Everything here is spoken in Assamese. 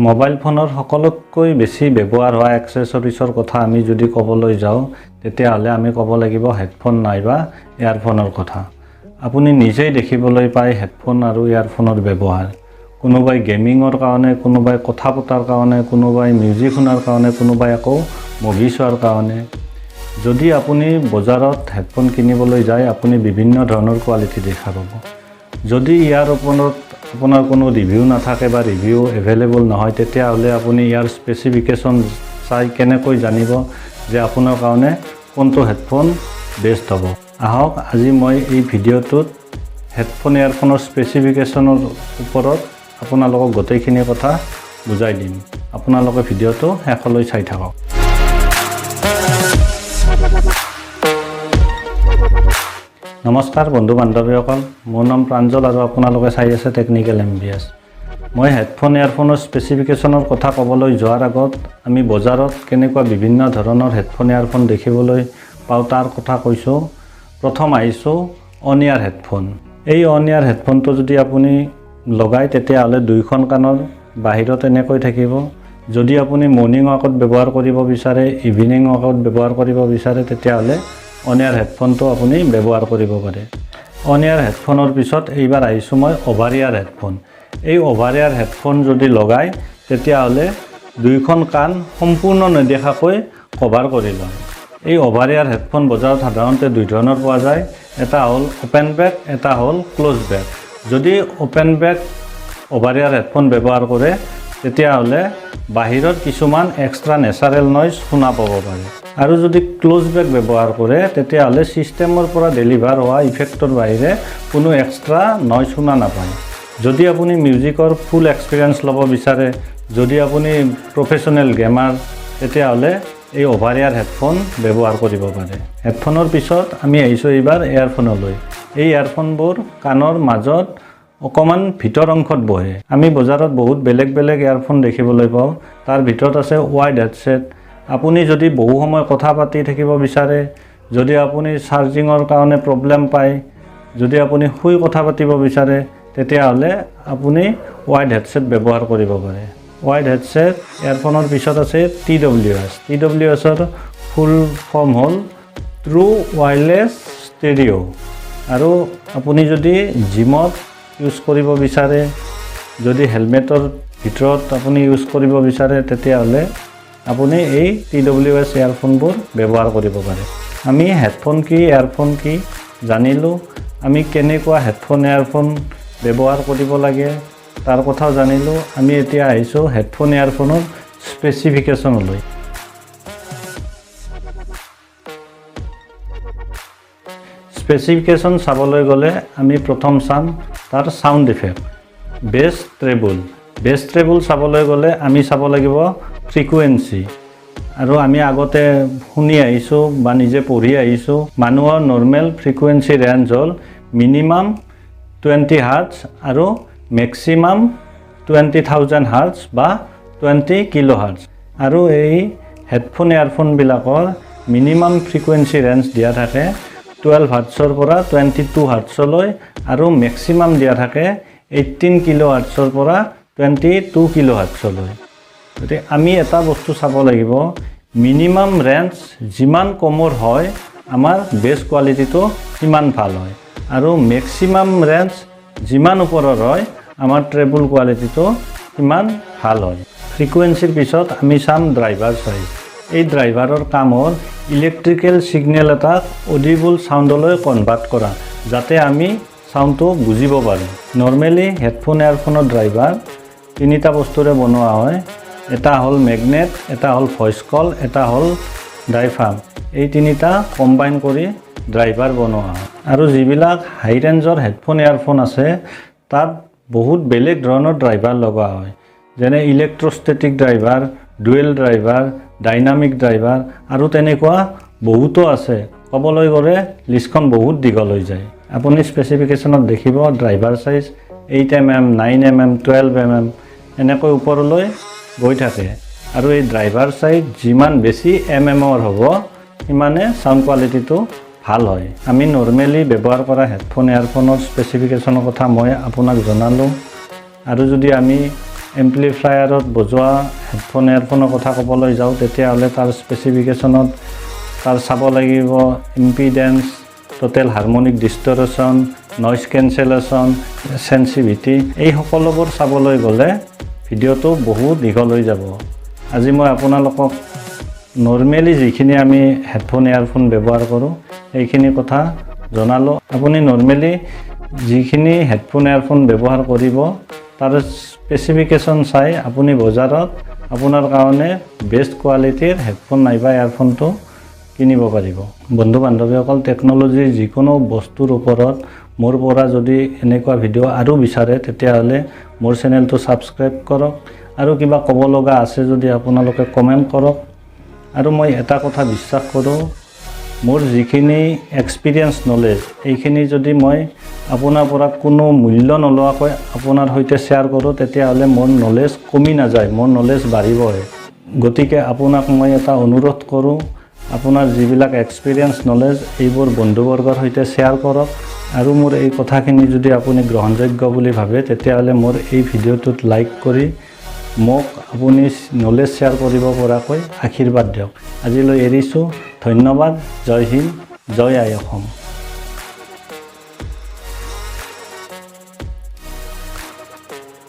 মোবাইল ফোনৰ সকলোতকৈ বেছি ব্যৱহাৰ হোৱা এক্সেসৰিজৰ কথা আমি যদি ক'বলৈ যাওঁ তেতিয়াহ'লে আমি ক'ব লাগিব হেডফোন নাইবা ইয়াৰফোনৰ কথা। আপুনি নিজেই দেখিবলৈ পায় হেডফোন আৰু ইয়াৰফোনৰ ব্যৱহাৰ। কোনোবাই গেমিঙৰ কাৰণে, কোনোবাই কথা পতাৰ কাৰণে, কোনোবাই মিউজিক শুনাৰ কাৰণে, কোনোবাই আকৌ মুভি চোৱাৰ কাৰণে। যদি আপুনি বজাৰত হেডফোন কিনিবলৈ যায় আপুনি বিভিন্ন ধৰণৰ কোৱালিটি দেখা পাব। যদি ইয়াৰ ওপৰত আপোনাৰ কোনো ৰিভিউ নাথাকে বা ৰিভিউ এভেইলেবল নহয় তেতিয়াহ'লে আপুনি ইয়াৰ স্পেচিফিকেশ্যন চাই কেনেকৈ জানিব যে আপোনাৰ কাৰণে কোনটো হেডফোন বেষ্ট হ'ব। আহক আজি মই এই ভিডিঅ'টোত হেডফোন ইয়াৰফোনৰ স্পেচিফিকেশ্যনৰ ওপৰত আপোনালোকক গোটেইখিনি কথা বুজাই দিম। আপোনালোকে ভিডিঅ'টো শেষলৈ চাই থাকক। নমস্কাৰ বন্ধু বান্ধৱীসকল, মোৰ নাম প্ৰাঞ্জল আৰু আপোনালোকে চাই আছে টেকনিকেল MBS। মই হেডফোন ইয়াৰফোনৰ স্পেচিফিকেশ্যনৰ কথা ক'বলৈ যোৱাৰ আগত আমি বজাৰত কেনেকুৱা বিভিন্ন ধৰণৰ হেডফোন ইয়াৰফোন দেখিবলৈ পাওঁ তাৰ কথা কৈছোঁ। প্ৰথম আহিছোঁ অন ইয়াৰ হেডফোন। এই অন ইয়াৰ হেডফোনটো যদি আপুনি লগায় তেতিয়াহ'লে দুইখন কাণৰ বাহিৰত এনেকৈ থাকিব। যদি আপুনি মৰ্ণিং ৱাকত ব্যৱহাৰ কৰিব বিচাৰে, ইভিনিং ৱাকত ব্যৱহাৰ কৰিব বিচাৰে তেতিয়াহ'লে অন ইয়াৰ হেডফোনটো আপুনি ব্যৱহাৰ কৰিব পাৰে। অন ইয়াৰ হেডফোনৰ পিছত এইবাৰ আহিছোঁ মই অভাৰ ইয়াৰ হেডফোন। এই অভাৰ ইয়াৰ হেডফোন যদি লগায় তেতিয়াহ'লে দুইখন কাণ সম্পূৰ্ণ নেদেখাকৈ কভাৰ কৰি লয়। এই অভাৰ ইয়াৰ হেডফোন বজাৰত সাধাৰণতে দুই ধৰণৰ পোৱা যায়। এটা হ'ল অ'পেন বেক, এটা হ'ল ক্ল'জ বেক। যদি অ'পেন বেক অভাৰ ইয়াৰ হেডফোন ব্যৱহাৰ কৰে তেতিয়াহ'লে বাহিৰত কিছুমান এক্সট্ৰা নেচাৰেল নইজ শুনা পাব পাৰে। আৰু যদি ক্ল'জ বেক ব্যৱহাৰ কৰে তেতিয়াহ'লে ছিষ্টেমৰ পৰা ডেলিভাৰ হোৱা ইফেক্টৰ বাহিৰে কোনো এক্সট্ৰা নইজ শুনা নাপায়। যদি আপুনি মিউজিকৰ ফুল এক্সপিৰিয়েঞ্চ ল'ব বিচাৰে, যদি আপুনি প্ৰফেশ্যনেল গেমাৰ তেতিয়াহ'লে এই অভাৰ ইয়াৰ হেডফোন ব্যৱহাৰ কৰিব পাৰে। হেডফোনৰ পিছত আমি আহিছোঁ এইবাৰ এয়াৰফোনলৈ। এই এয়াৰফোনবোৰ কাণৰ মাজত অকণমান ভিতৰ অংশত বহে। আমি বজাৰত বহুত বেলেগ বেলেগ এয়াৰফোন দেখিবলৈ পাওঁ। তাৰ ভিতৰত আছে ৱাইড হেডছেট। আপুনি যদি বহু সময় কথা পাতি থাকিব বিচাৰে, যদি আপুনি চাৰ্জিঙৰ কাৰণে প্ৰব্লেম পায়, যদি আপুনি শুই কথা পাতিব বিচাৰে তেতিয়াহ'লে আপুনি ৱাইড হেডছেট ব্যৱহাৰ কৰিব পাৰে। ৱাইড হেডছেট এয়াৰফোনৰ পিছত আছে TWS। TWSৰ ফুল ফৰ্ম হ'ল ট্ৰু ৱায়াৰলেছ ষ্টেৰিঅ'। আৰু আপুনি যদি জিমত ইউজ কৰিব বিচাৰে, যদি হেলমেটৰ ভিতৰত আপুনি ইউজ কৰিব বিচাৰে তেতিয়াহ'লে আপুনি এই TWS এয়াৰফোনবোৰ ব্যৱহাৰ কৰিব পাৰে। আমি হেডফোন কি, এয়াৰফোন কি জানিলোঁ। আমি কেনেকুৱা হেডফোন এয়াৰফোন ব্যৱহাৰ কৰিব লাগে তাৰ কথাও জানিলোঁ। আমি এতিয়া আহিছোঁ হেডফোন এয়াৰফোনৰ স্পেচিফিকেশ্যনলৈ। স্পেচিফিকেশ্যন চাবলৈ গ'লে আমি প্ৰথম চাম তাৰ ছাউণ্ড ইফেক্ট। বেছ ট্ৰেবল। বেছ ট্ৰেবল চাবলৈ গ'লে আমি চাব লাগিব ফ্ৰিকুৱেঞ্চি। আৰু আমি আগতে শুনি আহিছোঁ বা নিজে পঢ়ি আহিছোঁ মানুহৰ নৰ্মেল ফ্ৰিকুৱেঞ্চি ৰেঞ্জ হ'ল মিনিমাম 20 হাৰ্টছ আৰু মেক্সিমাম 20,000 হাৰ্টছ বা 20 কিলো হাৰ্টছ। আৰু এই হেডফোন এয়াৰফোনবিলাকৰ মিনিমাম ফ্ৰিকুৱেঞ্চি ৰেঞ্জ দিয়া থাকে 12 হাৰ্টছৰ পৰা 22 হাৰ্টছলৈ আৰু মেক্সিমাম দিয়া থাকে 18 কিলো হাৰ্টছৰ পৰা 22 কিলো হাৰ্টছলৈ। গতিকে আমি এটা বস্তু চাব লাগিব, মিনিমাম ৰেঞ্জ যিমান কমৰ হয় আমাৰ বেছ কোৱালিটিটো সিমান ভাল হয়, আৰু মেক্সিমাম ৰেঞ্জ যিমান ওপৰৰ হয় আমাৰ ট্ৰেবল কোৱালিটিটো সিমান ভাল হয়। ফ্ৰিকুৱেঞ্চিৰ পিছত আমি চাম ড্ৰাইভাৰ চাইজ। এই ড্ৰাইভাৰৰ কাম হ'ল ইলেক্ট্ৰিকেল ছিগনেল এটাক অডিবল ছাউণ্ডলৈ কনভাৰ্ট কৰা, যাতে আমি ছাউণ্ডটো বুজিব পাৰোঁ। নৰ্মেলি হেডফোন এয়াৰফোনৰ ড্ৰাইভাৰ তিনিটা বস্তুৰে বনোৱা হয়। এটা হ'ল মেগনেট, এটা হ'ল ভইচ কল, এটা হ'ল ডাইফ্ৰাম। এই তিনিটা কম্বাইন কৰি ড্ৰাইভাৰ বনোৱা হয়। আৰু যিবিলাক হাই ৰেঞ্জৰ হেডফোন এয়াৰফোন আছে তাত বহুত বেলেগ ধৰণৰ ড্ৰাইভাৰ লগোৱা হয়, যেনে electrostatic driver, dual driver, dynamic driver আৰু তেনেকুৱা বহুতো আছে। ক'বলৈ গ'লে লিষ্টখন বহুত দীঘল হৈ যায়। আপুনি স্পেচিফিকেশ্যনত দেখিব driver size 8mm, 9mm, 12mm এনেকৈ ওপৰলৈ গৈ থাকে। আৰু এই ড্ৰাইভাৰ চাইজ যিমান বেছি mmৰ হ'ব সিমানে ছাউণ্ড কোৱালিটিটো ভাল হয়। আমি নৰ্মেলি ব্যৱহাৰ কৰা হেডফোন এয়াৰফোনৰ স্পেচিফিকেশ্যনৰ কথা মই আপোনাক জনালোঁ। আৰু যদি আমি এম্প্লিফায়াৰত বজোৱা হেডফোন এয়াৰফোনৰ কথা ক'বলৈ যাওঁ তেতিয়াহ'লে তাৰ স্পেচিফিকেশ্যনত তাৰ চাব লাগিব impedance, total harmonic distortion, noise cancellation, sensitivity, এই সকলোবোৰ চাবলৈ গ'লে ভিডিঅ'টো বহুত দীঘল হৈ যাব। আজি মই আপোনালোকক নৰ্মেলি যিখিনি আমি হেডফোন এয়াৰফোন ব্যৱহাৰ কৰোঁ এইখিনি কথা জনালোঁ। আপুনি নৰ্মেলি যিখিনি হেডফোন এয়াৰফোন ব্যৱহাৰ কৰিব তাৰ স্পেচিফিকেশ্যন চাই আপুনি বজাৰত আপোনাৰ কাৰণে বেষ্ট কোৱালিটিৰ হেডফোন নাইবা এয়াৰফোনটো কিনিব পাৰিব। বন্ধু বান্ধৱীসকল, টেকন'লজিৰ যিকোনো বস্তুৰ ওপৰত মোৰ পৰা যদি এনেকুৱা ভিডিঅ' আৰু বিচাৰে তেতিয়াহ'লে মোৰ চেনেলটো ছাবস্ক্ৰাইব কৰক আৰু কিবা ক'ব লগা আছে যদি আপোনালোকে কমেণ্ট কৰক। আৰু মই এটা কথা বিশ্বাস কৰোঁ, মোৰ যিখিনি এক্সপিৰিয়েঞ্চ নলেজ এইখিনি যদি মই আপোনাৰ পৰা কোনো মূল্য নলোৱাকৈ আপোনাৰ সৈতে শ্বেয়াৰ কৰোঁ তেতিয়াহ'লে মোৰ নলেজ কমি নাযায়, মোৰ নলেজ বাঢ়িবহে। গতিকে আপোনাক মই এটা অনুৰোধ কৰোঁ, আপোনাৰ যিবিলাক এক্সপিৰিয়েঞ্চ নলেজ এইবোৰ বন্ধুবৰ্গৰ সৈতে শ্বেয়াৰ কৰক আৰু মোৰ এই কথাখিনি যদি আপুনি গ্ৰহণযোগ্য বুলি ভাবে তেতিয়াহ'লে মোৰ এই ভিডিঅ'টোত লাইক কৰি মোক আপুনি নলেজ শ্বেয়াৰ কৰিব পৰাকৈ আশীৰ্বাদ দিয়ক। আজিলৈ এৰিছোঁ। ধন্যবাদ। জয় হিন্দ, জয় আই অসম।